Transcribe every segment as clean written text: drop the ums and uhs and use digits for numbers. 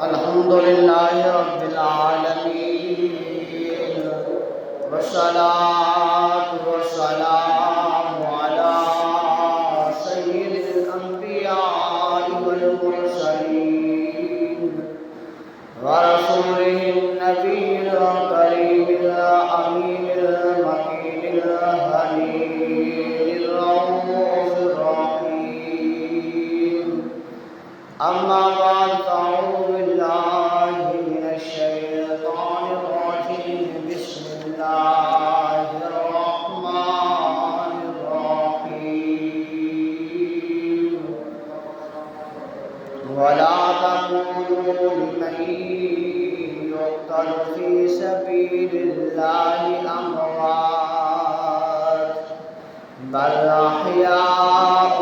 الحمد لله رب العالمين، والصلاة والسلام على سيد الأنبياء والمرسلين ورسوله النبي الكريم الأمين المكين الهني الرؤوف الرحيم. أما بعد، أعوذ بالله من الشيطان الرجيم. بسم الله الرحمن الرحيم. ولا تقولوا لمن يقتل في سبيل الله أموات، بل أحياء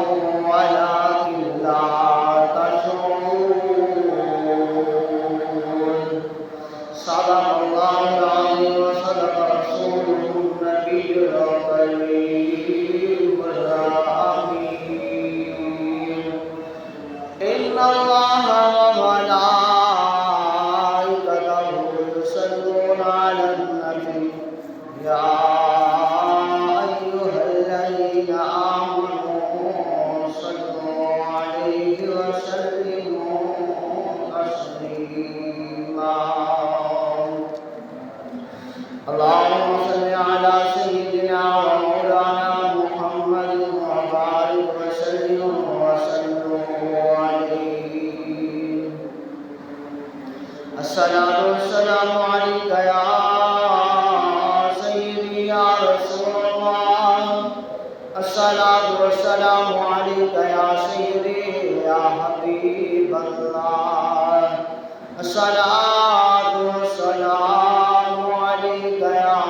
ولكن لا تشعرون. صدق الله العظيم وصدق رسوله النبي الكريم الأمين. إن الله وملائكته يصلون على النبي، يا أيها الذين آمنوا صلوا عليه وسلموا تسليما. اللهم صل على سيدنا ومولانا محمد وبارك وسلم عليه. الصلاة والسلام عليك يا سيدي يا رسول الله. الصلاة والسلام عليك يا سيدي يا حبيب الله. الصلاة والسلام عليك يا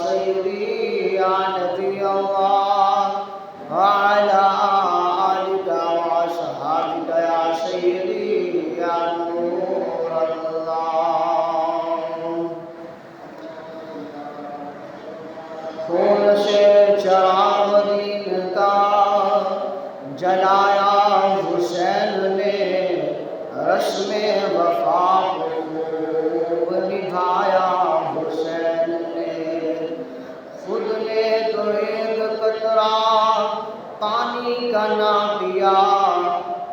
سيدي يا نبي الله، وعلى آلك وأصحابك يا سيدي يا نور الله. خون سے چراغ دین کا جلایا حسین نے، رسم وفا کو نبھایا حسین نے. خود نے تو ایک قطرہ پانی کا نہ پیا،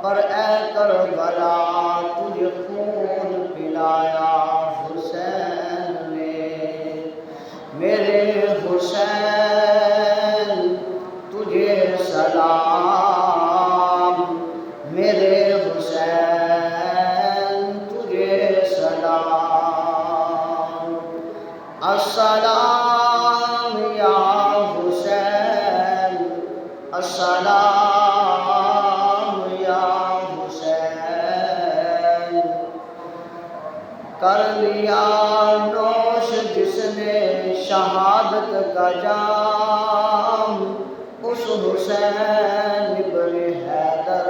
پر اے کربلا تجھے خون پلایا حسین نے. میرے حسین تجھے سلام، میرے حسین تجھے سلام. السلام یا حسین، السلام یا حسین. کر لیا نوش جس نے شہادت کا جام، اس حسین ابن حیدر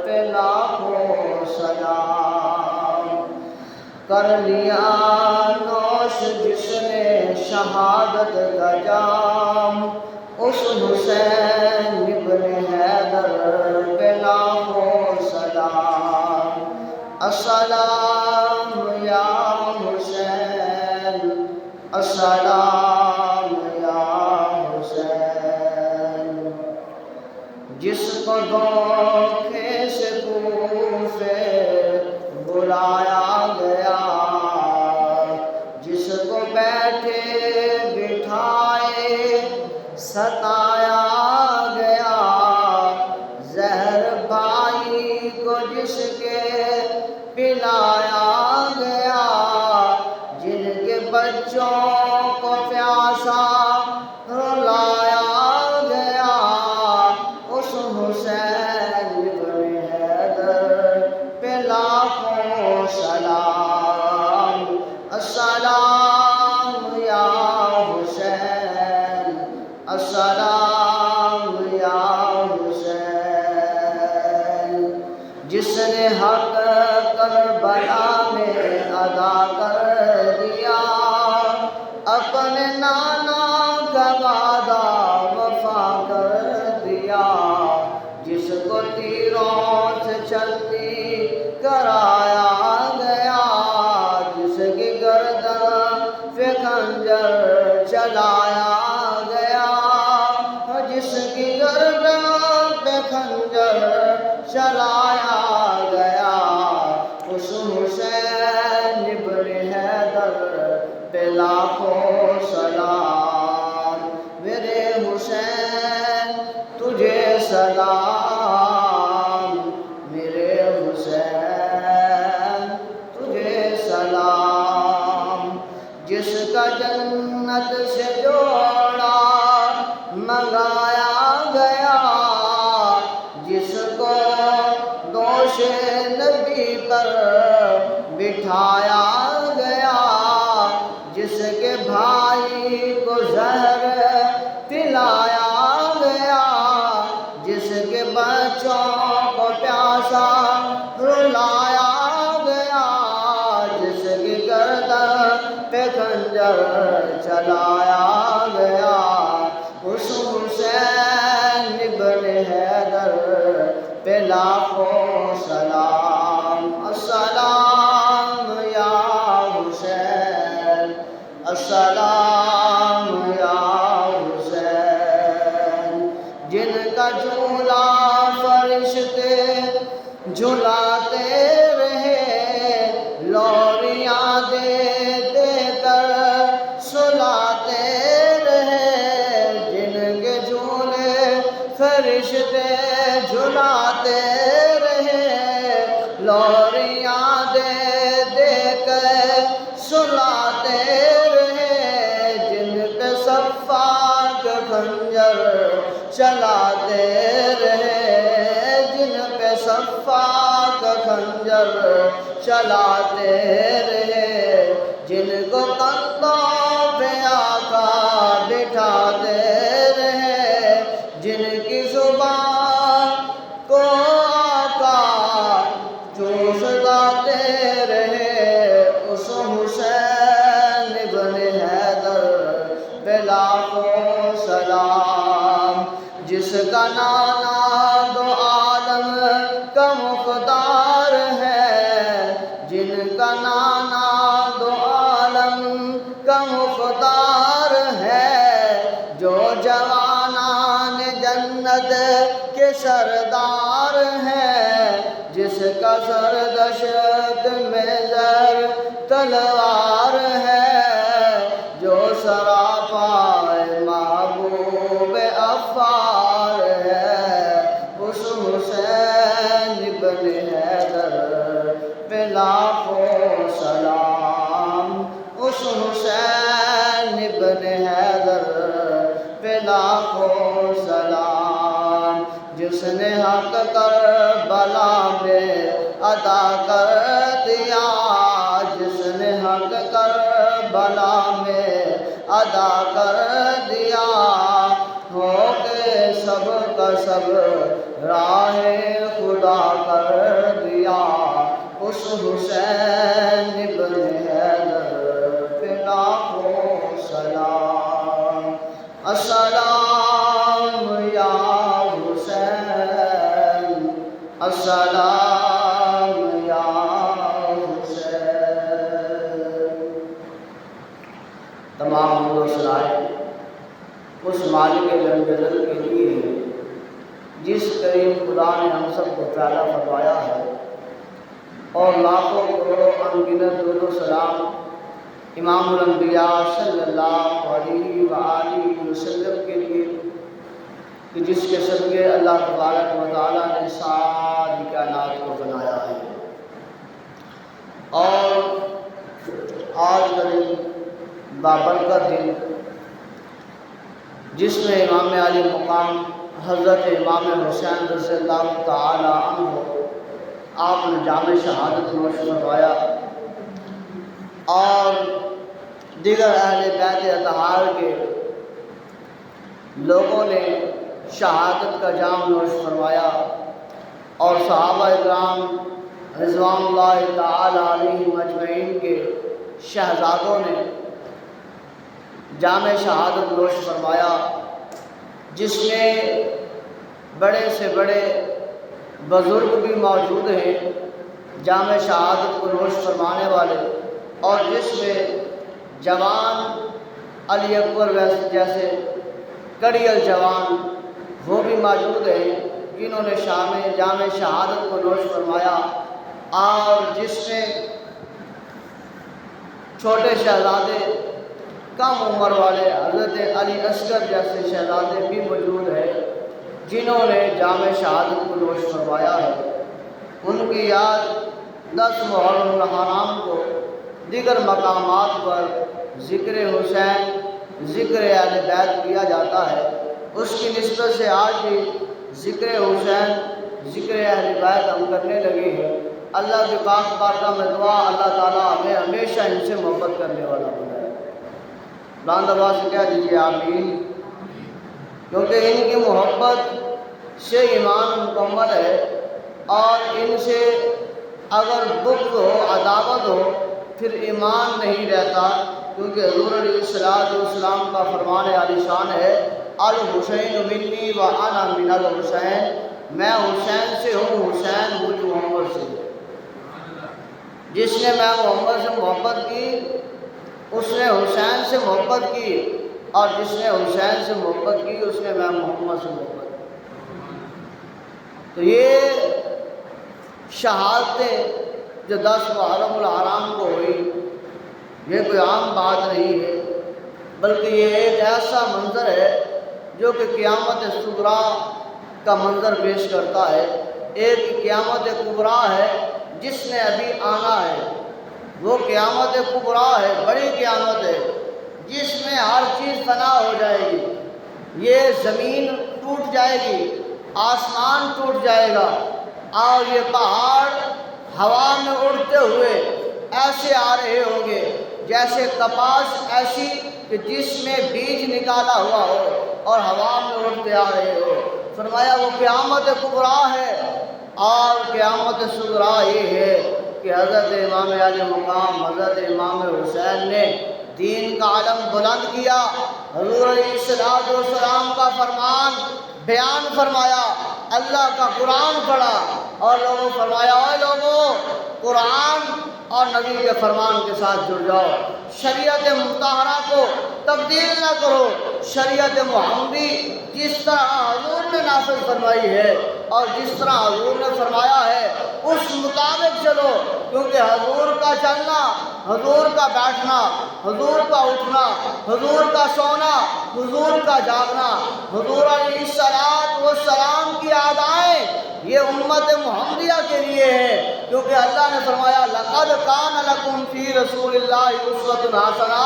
پہ لاکھوں سلام. کر لیا نوش جس نے شہادت کا جام، اس حسین ابن حیدر پہ لاکھوں سلام. السلام یا حسین، السلام یا حسین. جس کو دھوکے سے کوفے بلایا گیا، جس کو بیٹھے بٹھائے ستایا گیا، زہر بھائی کو جس کے پلایا گیا، جن کے بچوں کو پیاسا رلایا گیا، اس حسین ابن حیدر پہ لاکھوں سلام. السلام یا حسین، السلام یا حسین. جس نے حق کربلا میں ادا کر دیا، اپنے نانا کا وعدہ وفا کر دیا. جس کو تیروں سے چلتی کر چلایا گیا، اس حسین ابن حیدر پہ لاکھوں سلام، میرے حسین تجھے سلام، میرے حسین تجھے سلام، جس کا جنت سے جوڑا منگایا گیا، جس کو دوش نبی پر بٹھایا گیا، جس کے بھائی کو زہر پلایا گیا، جس کے بچوں کو پیاسا رلایا گیا، جس کی گردن پہ خنجر چلایا گیا، اس حسین ابن حیدر پہ لاکھوں سلام، السلام یا حسین، السلام یا حسین، جن کا جھولا فرشتے جھلاتے رہے، لوریاں دے دے کر سلاتے رہے، جن کے جھولے فرشتے جھلاتے رہے، لوریاں دے دے کر سلاتے رہے، جن پہ صفاق خنجر چلاتے رہے، جن پہ صفاق خنجر چلاتے رہے، جن کو کندھوں پہ آقا بٹھاتے رہے، جن کی زبان کو آقا چوسلاتے رہے، اس حسین ابن حیدر پہ لاکھوں سلام، جس کا نانا دو عالم کا مختار ہے، جن کا نانا دو عالم کا مختار ہے، جو جوانان جنت کے سردار ہیں، جس کا سر دشت میں زر تلوار ہے، جو سراپائے محبوب افار ہے، اس حسین ابن حیدر پہ لاکھوں سلام، اس حسین ابن حیدر پہ لاکھوں سلام، جس نے حق کربلا میں ادا کر دیا، جس نے حق کربلا میں ادا کر دیا، ہو کے سب کا سب راہ خدا کر دیا، اس حسین ابن حیدر پہ لاکھوں سلام، السلام یا حسین، السلام یا حسین۔ تمام حمد و ثنا اس مالک لم یزل کے لیے جس کریم خدا نے ہم سب کو پیدا فرمایا ہے، اور لاکھوں کروڑوں انگنت درود و سلام امام الانبیاء صلی اللہ علیہ وآلہ وسلم کے لیے کہ جس کے صدقے اللہ تبارک و تعالیٰ نے ساری کائنات کو بنایا ہے۔ اور آج کا دن بابرکت دن، جس میں امام علی مقام حضرت امام حسین رضی اللہ تعالی عنہ آپ نے جامع شہادت نوش فرمایا، اور دیگر اہل بیت اطہار کے لوگوں نے شہادت کا جام نوش فرمایا، اور صحابہ اکرام رضوان اللہ تعالی علیہم اجمعین کے شہزادوں نے جامع شہادت نوش فرمایا، جس میں بڑے سے بڑے بزرگ بھی موجود ہیں جامع شہادت کو نوش فرمانے والے، اور جس میں جوان علی اکبر جیسے کڑی الجوان وہ بھی موجود ہیں، جنہوں نے جام شہادت کو نوش فرمایا، اور جس میں چھوٹے شہزادے، کم عمر والے حضرت علی اصغر جیسے شہزادے بھی موجود ہیں جنہوں نے جام شہادت کو نوش فرمایا ہے۔ ان کی یاد 10 محرم الحرام کو دیگر مقامات پر ذکر حسین، ذکر اہل بیت کیا جاتا ہے۔ اس کی نسبت سے آج بھی ذکر حسین، ذکر اہل بیت ہم کرنے لگے ہیں۔ اللہ کے پاک بارگاہ میں دعا، اللہ تعالیٰ ہمیں ہمیشہ ان سے محبت کرنے والا بنائے۔ بلند آواز سے کہہ دیجیے آمین۔ کیونکہ ان کی محبت سے ایمان مکمل ہے، اور ان سے اگر بغض ہو، عداوت ہو، پھر ایمان نہیں رہتا، کیونکہ حضور علیہ السلام کا فرمان عالی شان ہے، الحسین منی و انا من الحسین، میں حسین سے ہوں، حسین مجھ محمد سے۔ جس نے میں محمد سے محبت کی اس نے حسین سے محبت کی، اور جس نے حسین سے محبت کی اس نے میں محمد سے محبت کی۔ تو یہ شہادتیں جو 10 محرم الحرام کو ہوئی، یہ کوئی عام بات نہیں ہے، بلکہ یہ ایک ایسا منظر ہے جو کہ قیامت صغریٰ کا منظر پیش کرتا ہے۔ ایک قیامت کبریٰ ہے جس نے ابھی آنا ہے، وہ قیامت کبریٰ ہے، بڑی قیامت ہے جس میں ہر چیز فنا ہو جائے گی۔ یہ زمین ٹوٹ جائے گی، آسمان ٹوٹ جائے گا، اور یہ پہاڑ ہوا میں اڑتے ہوئے ایسے آ رہے ہوں گے جیسے کپاس ایسی کہ جس میں بیج نکالا ہوا ہو اور ہوا میں اڑتے آ رہے ہو۔ فرمایا وہ قیامت کبریٰ ہے، اور قیامت صغریٰ یہ ہے کہ حضرت امام علی مقام حضرت امام حسین نے دین کا علم بلند کیا، حضور علیہ السلام کا فرمان بیان فرمایا، اللہ کا قرآن پڑھا، اور لوگوں فرمایا اے لوگوں قرآن اور نبی کے فرمان کے ساتھ جڑ جاؤ، شریعت مطہرہ کو تبدیل نہ کرو، شریعت محمدی جس طرح حضور نے نافذ فرمائی ہے اور جس طرح حضور نے فرمایا ہے اس مطابق چلو، کیونکہ حضور کا چلنا، حضور کا بیٹھنا، حضور کا اٹھنا، حضور کا سونا، حضور کا جاگنا، حضور علیہ السلام کی ادائیں یہ امت محمدیہ کے لیے ہے، کیونکہ اللہ نے فرمایا لقد کان لکم فی رسول اللہ اسوۃ حسنہ،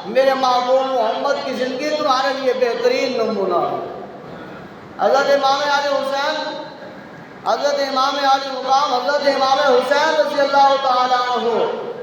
میرے محبوب محمد کی زندگی تمہارے لیے بہترین نمونہ ہے۔ حضرت امام علی حسین، حضرت امام علی مقام حضرت امام حسین رضی اللہ تعالیٰ عنہ،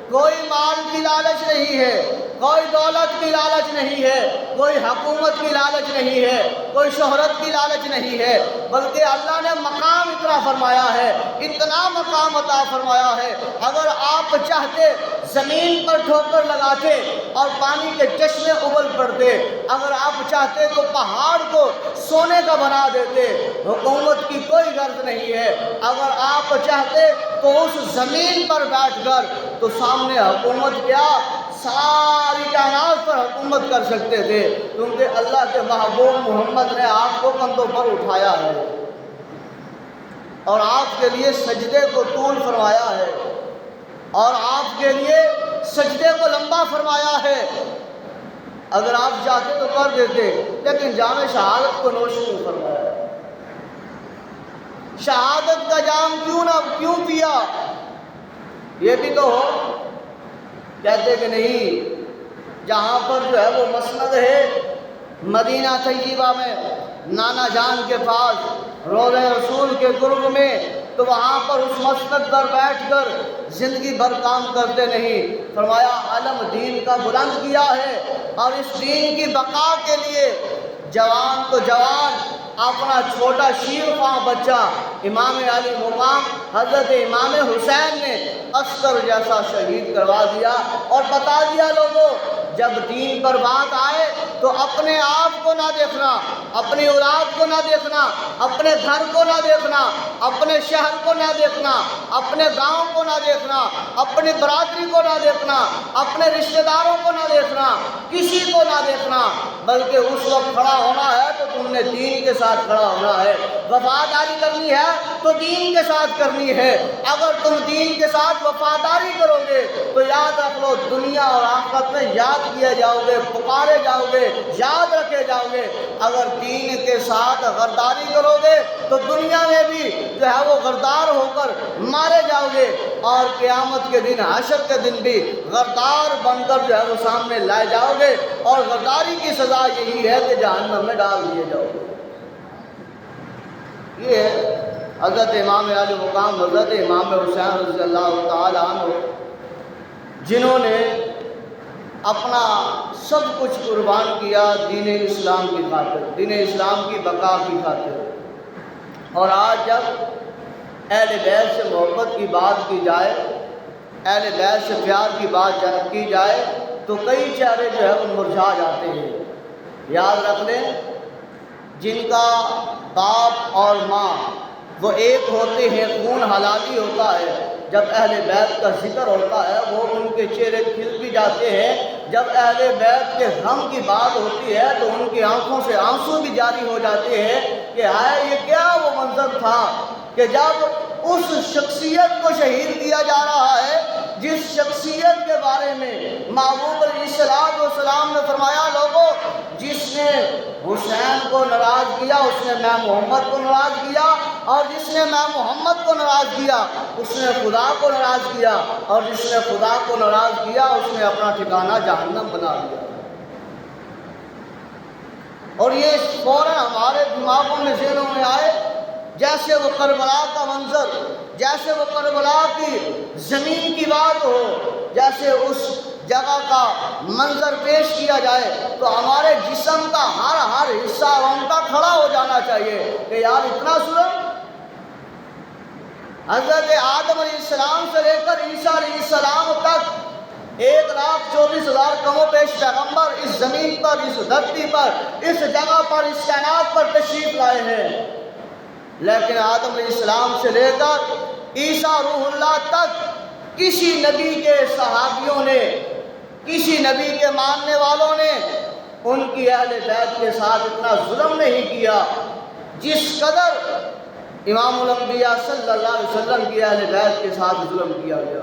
کوئی مال کی لالچ نہیں ہے، کوئی دولت کی لالچ نہیں ہے، کوئی حکومت کی لالچ نہیں ہے، کوئی شہرت کی لالچ نہیں ہے، بلکہ اللہ نے مقام اتنا فرمایا ہے، اتنا مقام عطا فرمایا ہے، اگر آپ چاہتے زمین پر ٹھوکر لگاتے اور پانی کے چشمے ابل پڑتے، اگر آپ چاہتے تو پہاڑ کو سونے کا بنا دیتے، حکومت کی کوئی غرض نہیں ہے، اگر آپ چاہتے تو اس زمین پر بیٹھ کر تو سامنے حکومت کیا ساری کائنات پر حکومت کر سکتے تھے، کیونکہ اللہ کے محبوب محمد نے آپ کو کندھوں پر اٹھایا ہے اور آپ کے لیے سجدے کو طول فرمایا ہے، اور آپ کے لیے سجدے کو لمبا فرمایا ہے، اگر آپ چاہتے تو کر دیتے، لیکن جام شہادت کو نوش کیوں فرمایا؟ شہادت کا جام کیوں پیا؟ یہ بھی تو ہو۔ کہتے کہ نہیں، جہاں پر جو ہے وہ مسند ہے مدینہ طیبہ میں نانا جان کے پاس روضہ رسول کے قرب میں، تو وہاں پر اس مسند پر بیٹھ کر زندگی بھر کام کرتے نہیں، فرمایا علم دین کا بلند کیا ہے، اور اس دین کی بقا کے لیے جوان تو جوان اپنا چھوٹا شیر خواہ بچہ امام علی مقام حضرت امام حسین نے عسکر جیسا شہید کروا دیا، اور بتا دیا لوگوں جب دین پر بات آئے تو اپنے آپ کو نہ دیکھنا، اپنی اولاد کو نہ دیکھنا، اپنے گھر کو نہ دیکھنا، اپنے شہر کو نہ دیکھنا، اپنے گاؤں کو نہ دیکھنا، اپنی برادری کو نہ دیکھنا، اپنے رشتہ داروں کو نہ دیکھنا، کسی کو نہ دیکھنا، بلکہ اس وقت کھڑا ہونا ہے تو تم نے دین کے ساتھ کھڑا ہونا ہے، وفاداری کرنی ہے تو دین کے ساتھ کرنی ہے۔ اگر تم دین کے ساتھ وفاداری کرو گے تو یاد رکھ لو دنیا اور آخرت میں یاد کیے جاؤ گے، پکارے جاؤ گے، یاد رکھے جاؤ گے۔ اگر دین کے ساتھ غداری کرو گے تو دنیا میں بھی جو ہے وہ غدار ہو کر مارے جاؤ گے، اور قیامت کے دن، حشر کے دن بھی غدار بن کر جو ہے وہ سامنے لائے جاؤ گے، اور غداری کی سزا یہی ہے کہ جہنم میں ڈال دیے جاؤ گے۔ یہ ہے حضرت امام عالی مقام حضرت امام حسین رضی اللہ تعالی عنہ، جنہوں نے اپنا سب کچھ قربان کیا دین اسلام کی خاطر، دین اسلام کی بقا کی خاطر۔ اور آج جب اہل بیت سے محبت کی بات کی جائے، اہل بیت سے پیار کی بات کی جائے تو کئی چہرے جو ہے وہ مرجھا جاتے ہیں۔ یاد رکھ لیں، جن کا باپ اور ماں وہ ایک ہوتے ہیں، خون حلالی ہوتا ہے، جب اہل بیت کا ذکر ہوتا ہے وہ ان کے چہرے کھل بھی جاتے ہیں۔ جب اہل بیت کے غم کی بات ہوتی ہے تو ان کی آنکھوں سے آنسو بھی جاری ہو جاتے ہیں کہ ہائے یہ کیا وہ منظر تھا کہ جب اس شخصیت کو شہید کیا جا رہا ہے جس شخصیت کے بارے میں محبوب علیہ السلام نے فرمایا، لوگوں جس نے حسین کو ناراض کیا اس نے میں محمد کو ناراض کیا، اور جس نے میں محمد کو ناراض کیا اس نے خدا کو ناراض کیا، اور جس نے خدا کو ناراض کیا اس نے اپنا ٹھکانہ جہنم بنا لیا۔ اور یہ فوراً ہمارے دماغوں میں، ذہنوں میں آئے جیسے وہ کربلا کا منظر، جیسے وہ کربلا کی زمین کی بات ہو، جیسے اس جگہ کا منظر پیش کیا جائے تو ہمارے جسم کا ہر حصہ رونقا کھڑا ہو جانا چاہیے کہ یار اتنا ظلم۔ حضرت آدم علیہ السلام سے لے کر عیسیٰ علیہ السلام تک 1,24,000 کم و بیش پیغمبر اس زمین پر، اس دھرتی پر، اس جگہ پر، اس کائنات پر تشریف لائے ہیں، لیکن آدم علیہ السلام سے لے کر عیسیٰ روح اللہ تک کسی نبی کے صحابیوں نے، کسی نبی کے ماننے والوں نے ان کی اہل بیت کے ساتھ اتنا ظلم نہیں کیا جس قدر امام الانبیاء صلی اللہ علیہ وسلم کی اہل بیت کے ساتھ ظلم کیا گیا،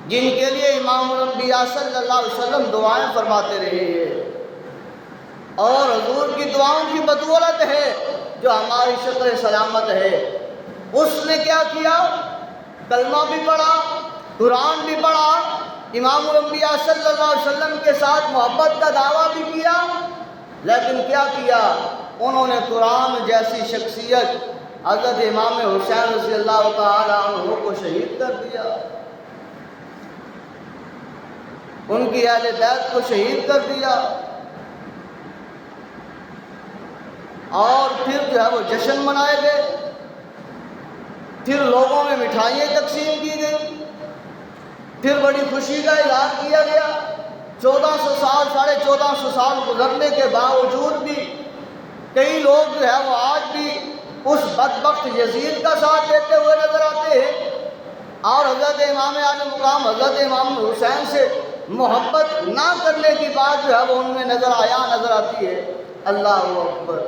جن کے لیے امام الانبیاء صلی اللہ علیہ وسلم دعائیں فرماتے رہے ہیں، اور حضور کی دعاؤں کی بدولت ہے جو ہماری شکل سلامت ہے۔ اس نے کیا کیا؟ کلمہ بھی پڑھا، قرآن بھی پڑھا، امام الانبیاء صلی اللہ علیہ وسلم کے ساتھ محبت کا دعویٰ بھی کیا، لیکن کیا کیا؟ انہوں نے قرآن جیسی شخصیت حضرت امام حسین رضی اللہ تعالی عنہ کو شہید کر دیا، ان کی اہل بیت کو شہید کر دیا، اور پھر جو ہے وہ جشن منائے گئے، پھر لوگوں میں مٹھائیاں تقسیم کی گئی، پھر بڑی خوشی کا اظہار کیا گیا۔ 1400 سال، 1450 سال گزرنے کے باوجود بھی کئی لوگ جو ہے وہ آج بھی اس بدبخت یزید کا ساتھ دیتے ہوئے نظر آتے ہیں، اور حضرت امام عالی مقام حضرت امام حسین سے محبت نہ کرنے کی بات جو ہے وہ ان میں نظر آتی ہے۔ اللہ اکبر۔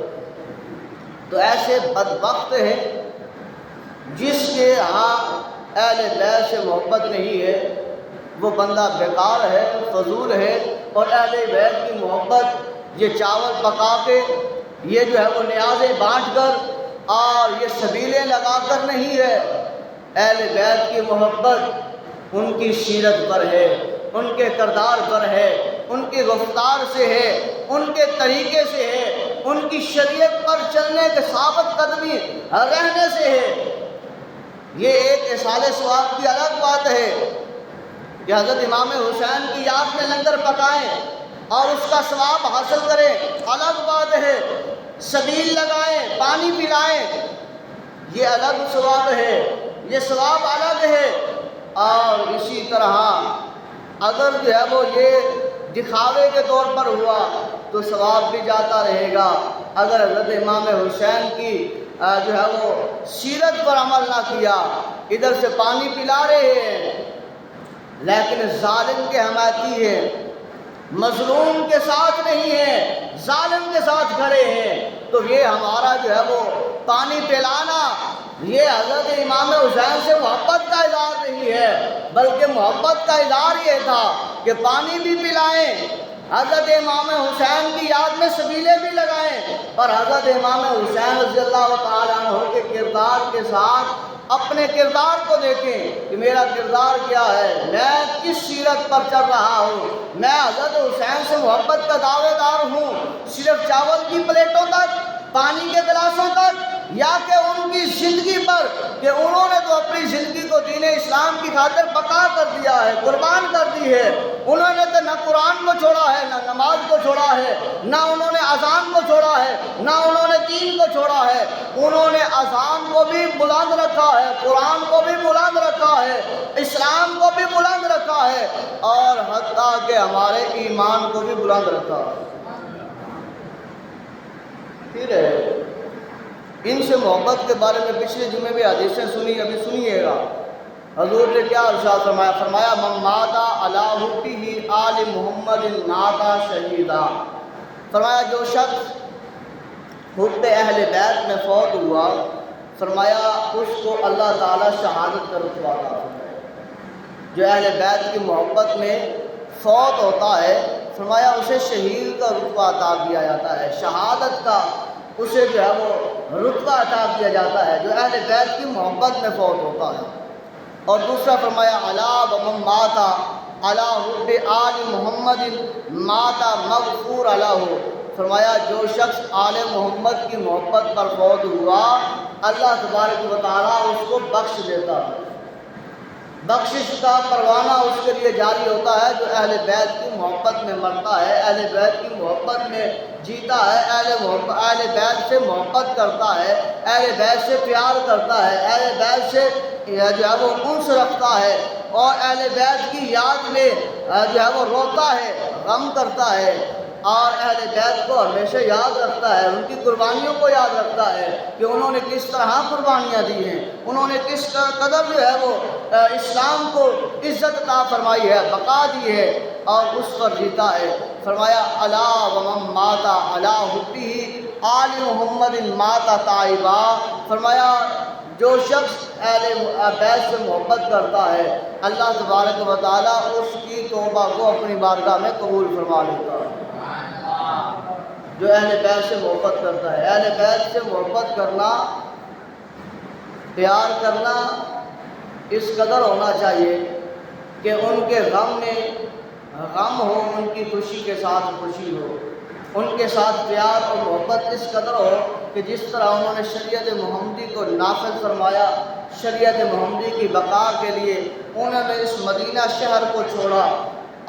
تو ایسے بدبخت ہیں جس کے ہاں اہل بیت سے محبت نہیں ہے، وہ بندہ بیکار ہے، فضول ہے، اور اہل بیت کی محبت یہ چاول پکا کے، یہ جو ہے وہ نیازیں بانٹ کر اور یہ سبیلیں لگا کر نہیں ہے۔ اہل بیت کی محبت ان کی سیرت پر ہے، ان کے کردار پر ہے، ان کی گفتار سے ہے، ان کے طریقے سے ہے، ان کی شریعت پر چلنے کے ثابت قدمی رہنے سے ہے۔ یہ ایک اصال ثواب کی الگ بات ہے کہ حضرت امام حسین کی یاد میں لنگر پکائیں اور اس کا ثواب حاصل کریں، الگ بات ہے۔ سبیل لگائیں، پانی پلائیں، یہ الگ ثواب ہے، یہ ثواب الگ ہے۔ اور اسی طرح اگر جو ہے وہ یہ دکھاوے کے طور پر ہوا تو ثواب بھی جاتا رہے گا۔ اگر حضرت امام حسین کی جو ہے وہ سیرت پر عمل نہ کیا، ادھر سے پانی پلا رہے ہیں لیکن ظالم کے حمایتی ہیں، مظلوم کے ساتھ نہیں ہیں، ظالم کے ساتھ کھڑے ہیں، تو یہ ہمارا جو ہے وہ پانی پلانا یہ حضرت امام حسین سے محبت کا اظہار نہیں ہے، بلکہ محبت کا اظہار یہ تھا کہ پانی بھی پلائیں، حضرت امام حسین کی یاد میں سبیلے بھی لگائیں، پر حضرت امام حسین رضی اللہ تعالیٰ عنہ کے کردار کے ساتھ اپنے کردار کو دیکھیں کہ میرا کردار کیا ہے، میں کس سیرت پر چل رہا ہوں۔ میں حضرت حسین سے محبت کا دعوے دار ہوں، صرف چاول کی پلیٹوں تک، پانی کے گلاسوں تک، یا کہ ان کی زندگی پر کہ انہوں نے تو اپنی زندگی کو دین اسلام کی خاطر بقا کر دیا ہے، قربان کر دی ہے۔ انہوں نے تو نہ قرآن کو چھوڑا ہے، نہ نماز کو چھوڑا ہے، نہ انہوں نے اذان کو چھوڑا ہے، نہ انہوں نے دین کو چھوڑا ہے۔ انہوں نے اذان کو بھی بلند رکھا ہے، قرآن کو بھی بلند رکھا ہے، اسلام کو بھی بلند رکھا ہے، اور حتیٰ کہ ہمارے ایمان کو بھی بلند رکھا ہے۔ پھر ان سے محبت کے بارے میں پچھلے جمعے بھی حدیثیں سنی، ابھی سنیے گا۔ حضور نے کیا ارشاد فرمایا؟ فرمایا من مات علی حبہ آل محمد مات شہیدا۔ فرمایا جو شخص حب اہل بیت میں فوت ہوا، فرمایا اس کو اللہ تعالیٰ شہادت کا رتبہ عطا فرمائے۔ جو اہل بیت کی محبت میں فوت ہوتا ہے، فرمایا اسے شہید کا رتبہ عطا کیا جاتا ہے، شہادت کا اسے جو ہے وہ رتبہ عطا کیا جاتا ہے جو اہل بیت کی محبت میں فوت ہوتا ہے۔ اور دوسرا فرمایا الا ومن مات علی حب آل محمد مات مغفور لہ۔ فرمایا جو شخص آل محمد کی محبت پر فوت ہوا، اللہ تبارک و تعالیٰ اس کو بخش دیتا ہے، بخشش کا پروانہ اس کے لیے جاری ہوتا ہے۔ جو اہل بیت کی محبت میں مرتا ہے، اہل بیت کی محبت میں جیتا ہے، اہل بیت سے محبت کرتا ہے، اہل بیت سے پیار کرتا ہے، اہل بیت سے جو ہے وہ انس رکھتا ہے، اور اہل بیت کی یاد میں جو ہے وہ روتا ہے، غم کرتا ہے، اور اہل بیت کو ہمیشہ یاد رکھتا ہے، ان کی قربانیوں کو یاد رکھتا ہے کہ انہوں نے کس طرح قربانیاں دی ہیں، انہوں نے کس قدر جو ہے وہ اسلام کو عزت عطا فرمائی ہے، بقا دی ہے، اور اس پر جیتا ہے۔ فرمایا الا ومن مات علی حبہ آل محمد مات تائبا۔ فرمایا جو شخص اہل بیت سے محبت کرتا ہے، اللہ تبارک و تعالیٰ اس کی توبہ کو اپنی بارگاہ میں قبول فرما لیتا ہے۔ جو اہل بیت سے محبت کرتا ہے، اہل بیت سے محبت کرنا، پیار کرنا اس قدر ہونا چاہیے کہ ان کے غم میں غم ہو، ان کی خوشی کے ساتھ خوشی ہو، ان کے ساتھ پیار اور محبت اس قدر ہو کہ جس طرح انہوں نے شریعت محمدی کو نافذ فرمایا، شریعت محمدی کی بقا کے لیے انہوں نے اس مدینہ شہر کو چھوڑا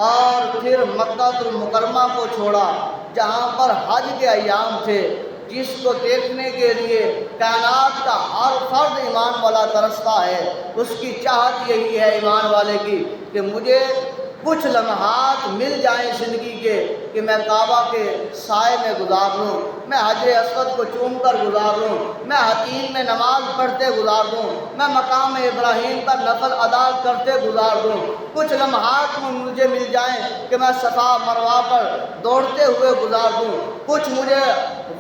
اور پھر مکہ المکرمہ کو چھوڑا، جہاں پر حج کے ایام تھے، جس کو دیکھنے کے لیے کائنات کا ہر فرد ایمان والا ترستا ہے۔ اس کی چاہت یہی ہے ایمان والے کی کہ مجھے کچھ لمحات مل جائیں زندگی کے کہ میں کعبہ کے سائے میں گزار لوں، میں حجر اسود کو چوم کر گزار لوں، میں حتیم میں نماز پڑھتے گزار دوں، میں مقام ابراہیم پر نفل ادا کرتے گزار دوں، کچھ لمحات مجھے مل جائیں کہ میں صفا مروہ پر دوڑتے ہوئے گزار دوں، کچھ مجھے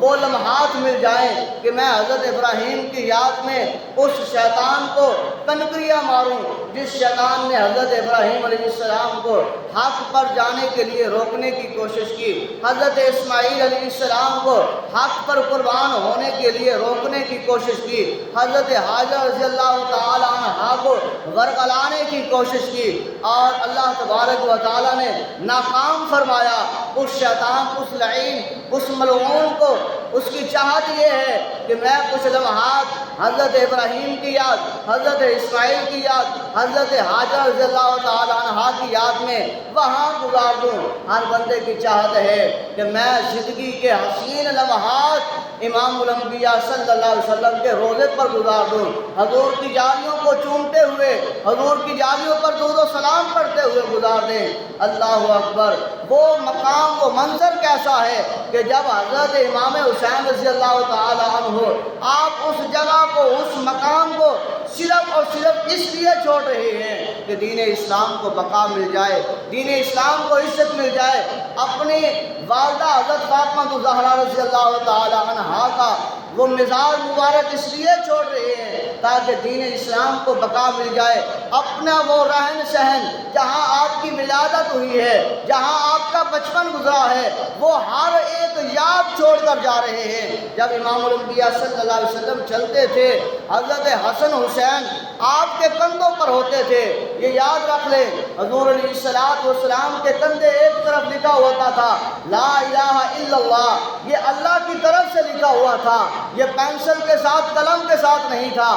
وہ لمحات مل جائیں کہ میں حضرت ابراہیم کی یاد میں اس شیطان کو کنکریاں ماروں جس شیطان نے حضرت ابراہیم علیہ السلام کو حق پر جانے کے لیے روکنے کی کوشش کی، حضرت اسماعیل علیہ السلام کو حق پر قربان ہونے کے لیے روکنے کی کوشش کی، حضرت حاجر رضی اللہ تعالیٰ عنہا کو غرقلانے کی کوشش کی، اور اللہ تبارک و تعالیٰ نے ناکام فرمایا اس شیطان، اس لعین، اس ملعون کو۔ اس کی چاہت یہ ہے کہ میں کچھ لمحات حضرت ابراہیم کی یاد، حضرت اسماعیل کی یاد، حضرت حاجر رضی اللہ تعالیٰ عنہا کی یاد میں وہاں گزار دوں۔ ہر بندے کی چاہت ہے کہ میں زندگی کے حسین لمحات امام الانبیاء صلی اللہ علیہ وسلم کے روضے پر گزار دوں، حضور کی جاریوں کو چومتے ہوئے، حضور کی جاریوں پر درود و سلام پڑھتے ہوئے گزار دیں۔ اللہ اکبر! وہ مقام، وہ منظر کیسا ہے کہ جب حضرت امام حسین رضی اللہ تعالیٰ عنہ آپ اس جگہ کو، اس مقام کو صرف اور صرف اس لیے چھوڑ رہے ہیں کہ دین اسلام کو بقا مل جائے، دین اسلام کو عزت مل جائے۔ اپنی والدہ حضرت فاطمہ الزہرا رضی اللہ تعالی عنہا کا وہ مزار مبارک اس لیے چھوڑ رہے ہیں تاکہ دین اسلام کو بقا مل جائے۔ اپنا وہ رہن سہن جہاں آپ کی ولادت ہوئی ہے، جہاں آپ کا بچپن گزرا ہے، وہ ہر ایک یاد چھوڑ کر جا رہے ہیں۔ جب امام الانبیاء صلی اللہ علیہ وسلم چلتے تھے، حضرت حسن حسین آپ کے کندھوں پر ہوتے تھے۔ یہ یاد رکھ لیں، حضور علیہ السلام کے کندھے ایک طرف لکھا ہوتا تھا لا الہ الا اللہ، یہ اللہ کی طرف سے لکھا ہوا تھا، یہ پینسل کے ساتھ قلم کے ساتھ نہیں تھا،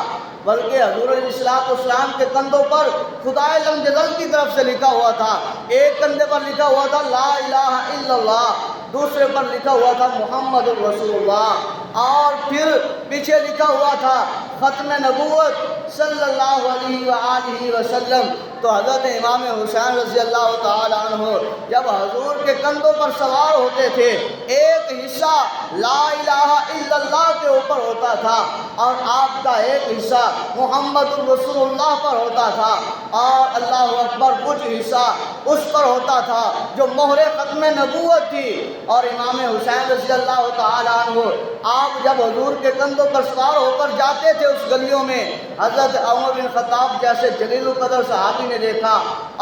بلکہ حضور علیہ السلام کے کندھوں پر خدائے لم جلال کی طرف سے لکھا ہوا تھا۔ ایک کندھے پر لکھا ہوا تھا لا الہ الا اللہ، دوسرے پر لکھا ہوا تھا محمد رسول اللہ، اور پھر پیچھے لکھا ہوا تھا ختم نبوت صلی اللہ علیہ وآلہ وسلم۔ تو حضرت امام حسین رضی اللہ تعالی عنہ جب حضور کے کندھوں پر سوار ہوتے تھے، ایک حصہ لا الہ الا اللہ کے اوپر ہوتا تھا اور آپ کا ایک حصہ محمد رسول اللہ پر ہوتا تھا، اور اللہ اکبر کچھ حصہ اس پر ہوتا تھا جو مہر ختم نبوت تھی۔ اور امام حسین رضی اللہ تعالی عنہ آپ جب حضور کے کندھوں پر سوار ہو کر جاتے تھے اس گلیوں میں، حضرت عمر بن خطاب جیسے جلیل القدر صحابی نے دیکھا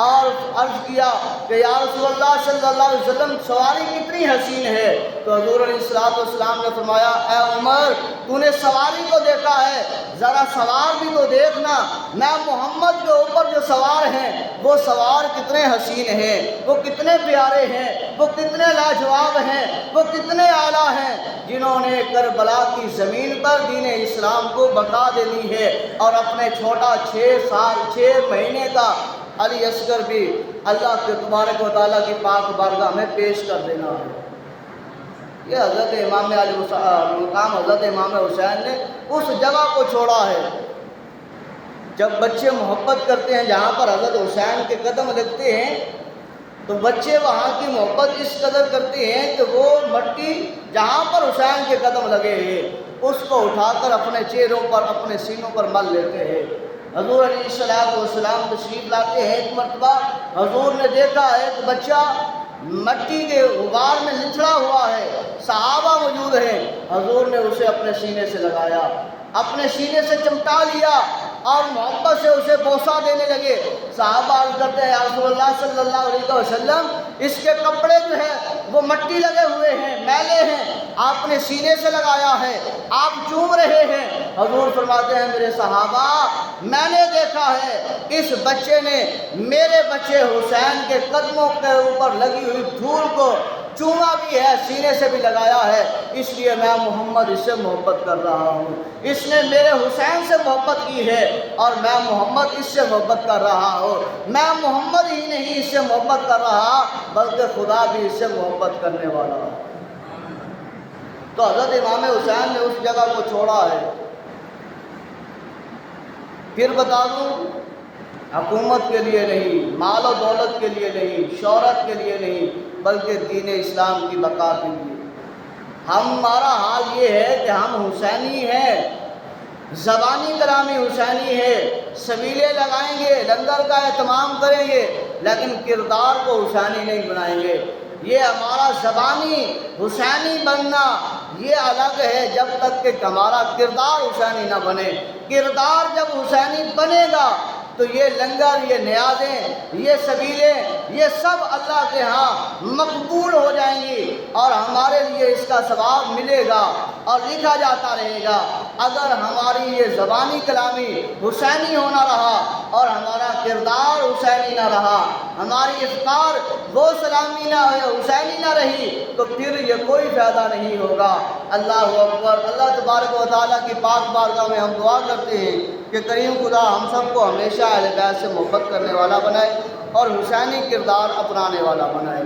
اور عرض کیا کہ یا رسول اللہ صلی اللہ علیہ وسلم سواری کتنی حسین ہے۔ تو حضور علیہ السلام نے فرمایا اے عمر، تو نے سواری کو دیکھا ہے، ذرا سوار بھی تو دیکھنا، میں محمد کے اوپر جو سوار ہیں وہ سوار کتنے حسین ہیں، وہ کتنے پیارے ہیں، وہ کتنے لاجواب ہیں، وہ کتنے اعلیٰ ہیں، جنہوں نے کربلا کی زمین پر دین اسلام کو بقا دینی ہے، اور اپنے چھوٹا 6 مہینے کا علی اصغر بھی اللہ کے تبارک و تعالیٰ کی پاک بارگاہ میں پیش کر دینا ہے۔ یہ حضرت امام علی مقام حضرت امام حسین نے اس جگہ کو چھوڑا ہے۔ جب بچے محبت کرتے ہیں جہاں پر حضرت حسین کے قدم لگتے ہیں تو بچے وہاں کی محبت اس قدر کرتے ہیں کہ وہ مٹی جہاں پر حسین کے قدم لگے ہیں اس کو اٹھا کر اپنے چہروں پر اپنے سینوں پر مل لیتے ہیں۔ حضور علیہ السلام تشریف لاتے ہیں، ایک مرتبہ حضور نے دیکھا ایک بچہ مٹی کے غبار میں لتھڑا ہوا ہے، صحابہ موجود ہیں، حضور نے اسے اپنے سینے سے لگایا، اپنے سینے سے چمٹا لیا اور محبت سے اسے بوسہ دینے لگے۔ صحابہ عرض کرتے ہیں یا رسول اللہ صلی اللہ علیہ وسلم اس کے کپڑے جو ہے وہ مٹی لگے ہوئے ہیں، میلے ہیں، آپ نے سینے سے لگایا ہے، آپ چوم رہے ہیں۔ حضور فرماتے ہیں میرے صحابہ، میں نے دیکھا ہے اس بچے نے میرے بچے حسین کے قدموں کے اوپر لگی ہوئی دھول کو چوما بھی ہے، سینے سے بھی لگایا ہے، اس لیے میں محمد اس سے محبت کر رہا ہوں۔ اس نے میرے حسین سے محبت کی ہے اور میں محمد اس سے محبت کر رہا ہوں۔ میں محمد ہی نہیں اس سے محبت کر رہا بلکہ خدا بھی اس سے محبت کرنے والا ہے۔ تو حضرت امام حسین نے اس جگہ کو چھوڑا ہے۔ پھر بتا دوں، حکومت کے لیے نہیں، مال و دولت کے لیے نہیں، شہرت کے لیے نہیں، بلکہ دین اسلام کی بقا کے لیے۔ ہمارا حال یہ ہے کہ ہم حسینی ہیں، زبانی کلامی حسینی ہے، سبیلے لگائیں گے، لنگر کا اہتمام کریں گے، لیکن کردار کو حسینی نہیں بنائیں گے۔ یہ ہمارا زبانی حسینی بننا یہ الگ ہے جب تک کہ ہمارا کردار حسینی نہ بنے۔ کردار جب حسینی بنے گا تو یہ لنگر، یہ نیازیں، یہ سبیلیں، یہ سب اللہ کے ہاں مقبول ہو جائیں گی اور ہمارے لیے اس کا ثواب ملے گا اور لکھا جاتا رہے گا۔ اگر ہماری یہ زبانی کلامی حسینی ہونا رہا اور ہمارا کردار حسینی نہ رہا، ہماری افکار وہ سلامی نہ حسینی نہ رہی، تو پھر یہ کوئی فائدہ نہیں ہوگا۔ اللہ اکبر۔ اللہ تبارک و تعالیٰ کی پاک بارگاہ میں ہم دعا کرتے ہیں کہ کریم خدا ہم سب کو ہمیشہ اہل بیت سے محبت کرنے والا بنائے اور حسینی کردار اپنانے والا بنائے۔